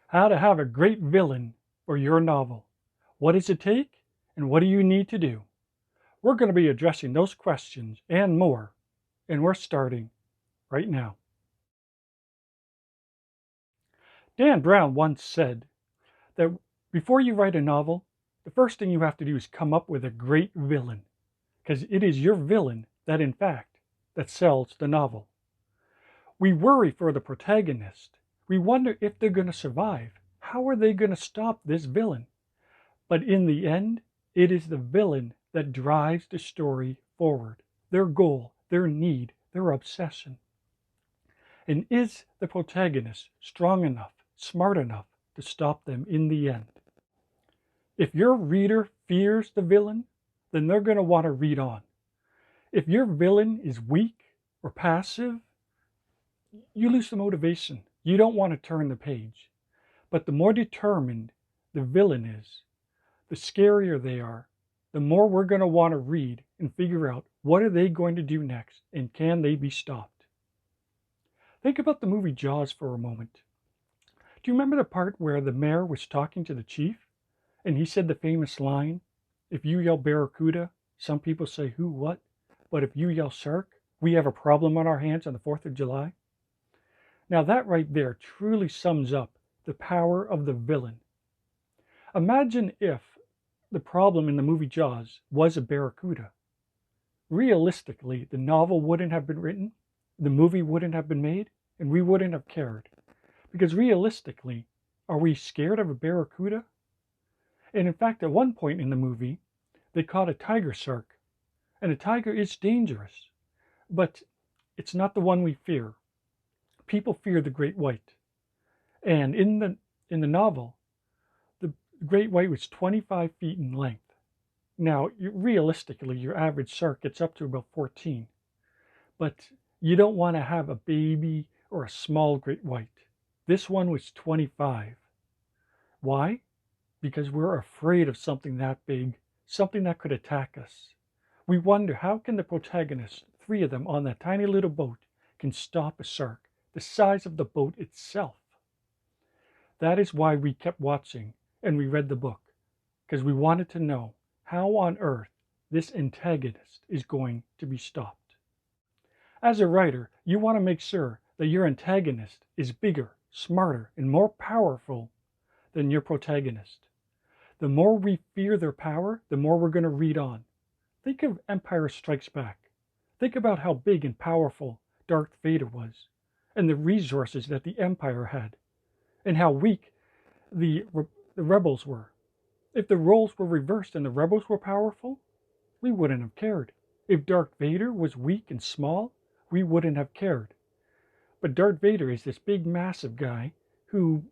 How to have a great villain for your novel. What does it take, and what do you need to do? We're going to be addressing those questions and more, and we're starting right now. Dan Brown once said that before you write a novel, the first thing you have to do is come up with a great villain, because it is your villain that, in fact, that sells the novel. We worry for the protagonist. We wonder if they're going to survive. How are they going to stop this villain? But in the end, it is the villain that drives the story forward. Their goal, their need, their obsession. And is the protagonist strong enough, smart enough to stop them in the end? If your reader fears the villain, then they're going to want to read on. If your villain is weak or passive, you lose the motivation. You don't want to turn the page. But the more determined the villain is, the scarier they are, the more we're going to want to read and figure out what are they going to do next and can they be stopped. Think about the movie Jaws for a moment. Do you remember the part where the mayor was talking to the chief and he said the famous line, "If you yell barracuda, some people say who, what, but if you yell shark, we have a problem on our hands on the 4th of July? Now that right there truly sums up the power of the villain. Imagine if the problem in the movie Jaws was a barracuda. Realistically, the novel wouldn't have been written, the movie wouldn't have been made, and we wouldn't have cared. Because realistically, are we scared of a barracuda? And in fact, at one point in the movie, they caught a tiger shark. And a tiger is dangerous, but it's not the one we fear. People fear the great white. And in the novel, the great white was 25 feet in length. Now, realistically, your average shark gets up to about 14. But you don't want to have a baby or a small great white. This one was 25. Why? Because we're afraid of something that big, something that could attack us. We wonder, how can the protagonists, 3 of them on that tiny little boat, can stop a shark the size of the boat itself? That is why we kept watching and we read the book, because we wanted to know how on earth this antagonist is going to be stopped. As a writer, you want to make sure that your antagonist is bigger, smarter, and more powerful than your protagonist. The more we fear their power, the more we're going to read on. Think of Empire Strikes Back. Think about how big and powerful Darth Vader was, and the resources that the Empire had, and how weak the rebels were. If the roles were reversed and the rebels were powerful, we wouldn't have cared. If Darth Vader was weak and small, we wouldn't have cared. But Darth Vader is this big, massive guy who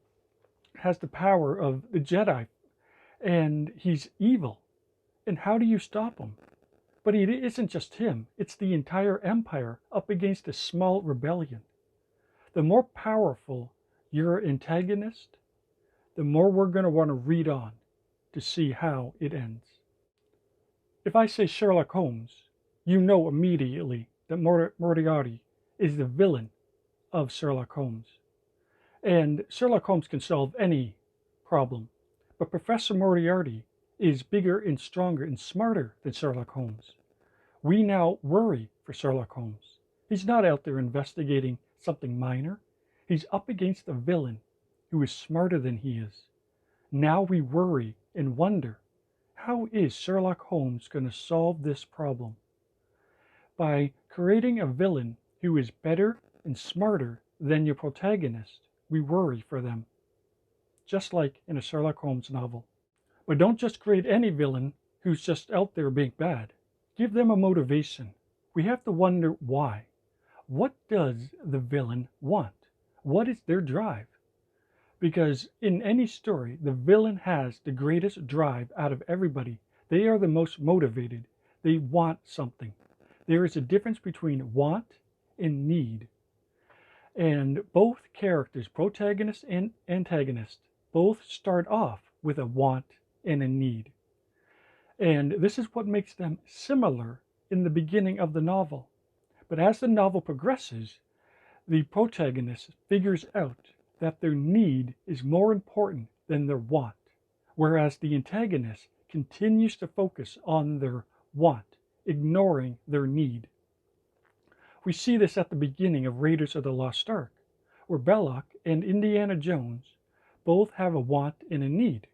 has the power of the Jedi, and he's evil. And how do you stop him? But it isn't just him. It's the entire empire up against a small rebellion. The more powerful your antagonist, the more we're going to want to read on to see how it ends. If I say Sherlock Holmes, you know immediately that Moriarty is the villain of Sherlock Holmes. And Sherlock Holmes can solve any problem. But Professor Moriarty is bigger and stronger and smarter than Sherlock Holmes. We now worry for Sherlock Holmes. He's not out there investigating something minor. He's up against a villain who is smarter than he is. Now we worry and wonder, how is Sherlock Holmes going to solve this problem? By creating a villain who is better and smarter than your protagonist, we worry for them. Just like in a Sherlock Holmes novel. But don't just create any villain who's just out there being bad. Give them a motivation. We have to wonder why. What does the villain want? What is their drive? Because in any story, the villain has the greatest drive out of everybody. They are the most motivated. They want something. There is a difference between want and need. And both characters, protagonist and antagonist, both start off with a want and a need. And this is what makes them similar in the beginning of the novel. But as the novel progresses, the protagonist figures out that their need is more important than their want, whereas the antagonist continues to focus on their want, ignoring their need. We see this at the beginning of Raiders of the Lost Ark, where Belloc and Indiana Jones both have a want and a need.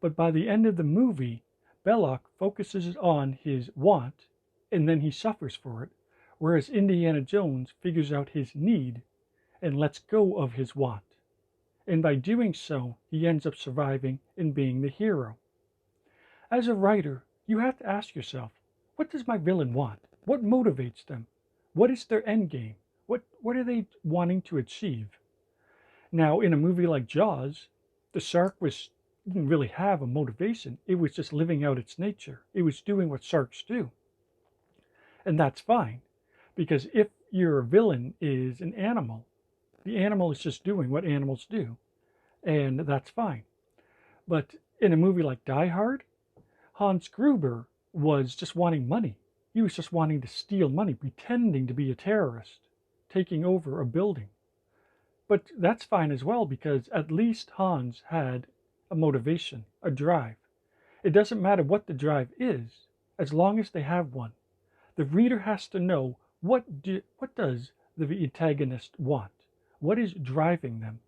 But by the end of the movie, Belloc focuses on his want and then he suffers for it, whereas Indiana Jones figures out his need and lets go of his want. And by doing so, he ends up surviving and being the hero. As a writer, you have to ask yourself, what does my villain want? What motivates them? What is their end game? What are they wanting to achieve? Now, in a movie like Jaws, the shark didn't really have a motivation. It was just living out its nature. It was doing what sharks do. And that's fine, because if your villain is an animal, the animal is just doing what animals do, and that's fine. But in a movie like Die Hard, Hans Gruber was just wanting money. He was just wanting to steal money, pretending to be a terrorist, taking over a building. But that's fine as well, because at least Hans had a motivation, a drive. It doesn't matter what the drive is, as long as they have one. The reader has to know what does the antagonist want? What is driving them?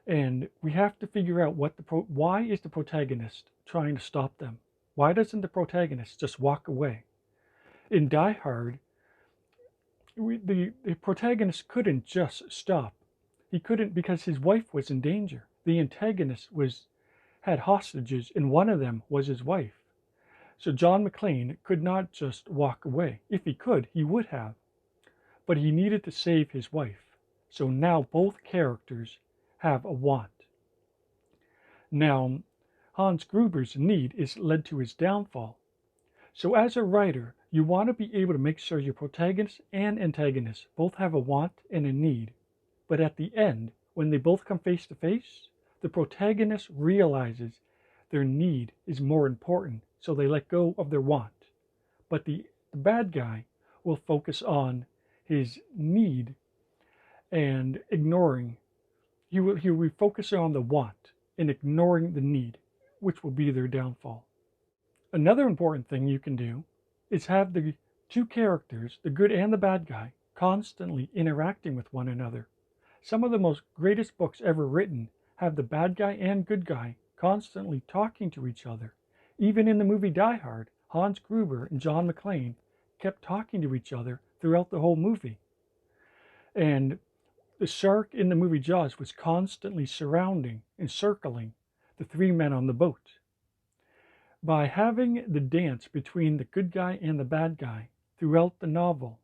And we have to figure out why is the protagonist trying to stop them? Why doesn't the protagonist just walk away? In Die Hard, the protagonist couldn't just stop. He couldn't, because his wife was in danger. The antagonist had hostages, and one of them was his wife. So John McClane could not just walk away. If he could, he would have. But he needed to save his wife. So now both characters have a want. Now, Hans Gruber's need is led to his downfall. So as a writer, you want to be able to make sure your protagonist and antagonist both have a want and a need. But at the end, when they both come face to face, the protagonist realizes their need is more important, so they let go of their want. But the bad guy will focus on his need and ignoring. He will be focusing on the want and ignoring the need, which will be their downfall. Another important thing you can do is have the two characters, the good and the bad guy, constantly interacting with one another. Some of the most greatest books ever written have the bad guy and good guy constantly talking to each other. Even in the movie Die Hard, Hans Gruber and John McClane kept talking to each other throughout the whole movie. And the shark in the movie Jaws was constantly surrounding and circling the three men on the boat. By having the dance between the good guy and the bad guy throughout the novel,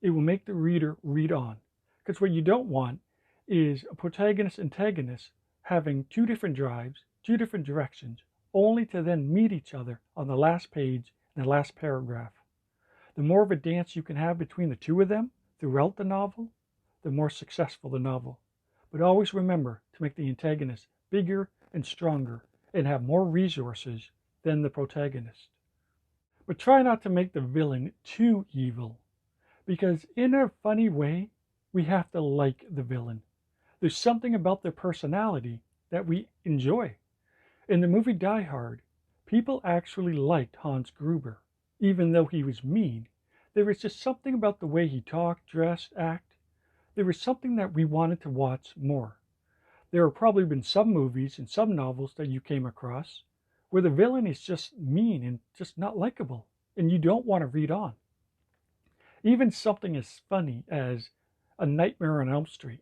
it will make the reader read on. Because what you don't want is a protagonist-antagonist having two different drives, two different directions, only to then meet each other on the last page and the last paragraph. The more of a dance you can have between the two of them throughout the novel, the more successful the novel. But always remember to make the antagonist bigger and stronger and have more resources than the protagonist. But try not to make the villain too evil, because in a funny way, we have to like the villain. There's something about their personality that we enjoy. In the movie Die Hard, people actually liked Hans Gruber, even though he was mean. There was just something about the way he talked, dressed, acted. There was something that we wanted to watch more. There have probably been some movies and some novels that you came across where the villain is just mean and just not likable, and you don't want to read on. Even something as funny as A Nightmare on Elm Street.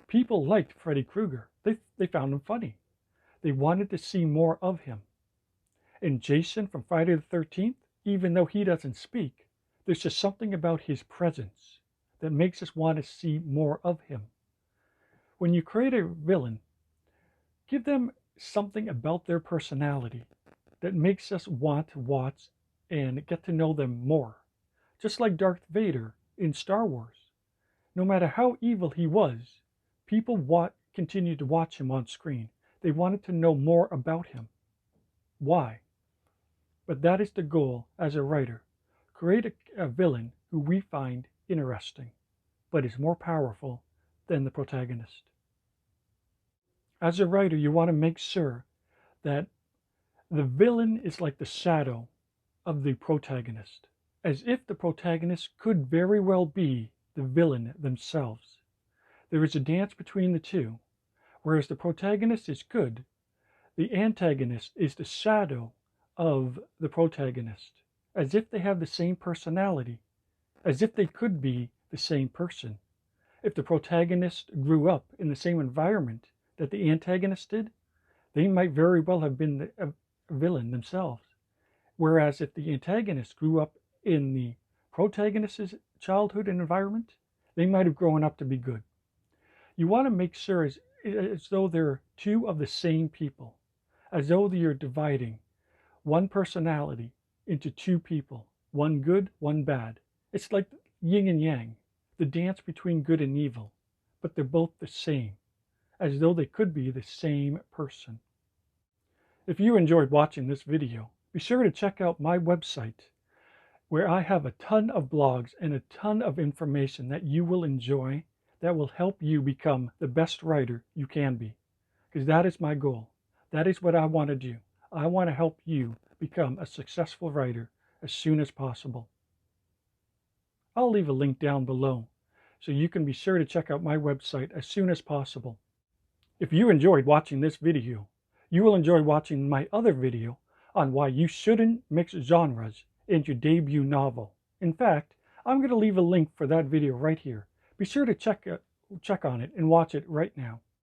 People liked Freddy Krueger. They found him funny. They wanted to see more of him. And Jason from Friday the 13th, even though he doesn't speak, there's just something about his presence that makes us want to see more of him. When you create a villain, give them something about their personality that makes us want to watch and get to know them more. Just like Darth Vader in Star Wars. No matter how evil he was, people continued to watch him on screen. They wanted to know more about him. Why? But that is the goal as a writer. Create a villain who we find interesting, but is more powerful than the protagonist. As a writer, you want to make sure that the villain is like the shadow of the protagonist, as if the protagonist could very well be the villain themselves. There is a dance between the two. Whereas the protagonist is good, the antagonist is the shadow of the protagonist, as if they have the same personality, as if they could be the same person. If the protagonist grew up in the same environment that the antagonist did, they might very well have been a villain themselves. Whereas if the antagonist grew up in the protagonist's childhood and environment, they might have grown up to be good. You want to make sure as though they're two of the same people, as though you're dividing one personality into two people, one good, one bad. It's like yin and yang, the dance between good and evil, but they're both the same, as though they could be the same person. If you enjoyed watching this video, be sure to check out my website, where I have a ton of blogs and a ton of information that you will enjoy, that will help you become the best writer you can be. Because that is my goal. That is what I want to do. I want to help you become a successful writer as soon as possible. I'll leave a link down below so you can be sure to check out my website as soon as possible. If you enjoyed watching this video, you will enjoy watching my other video on why you shouldn't mix genres in your debut novel. In fact, I'm going to leave a link for that video right here. Be sure to check on it and watch it right now.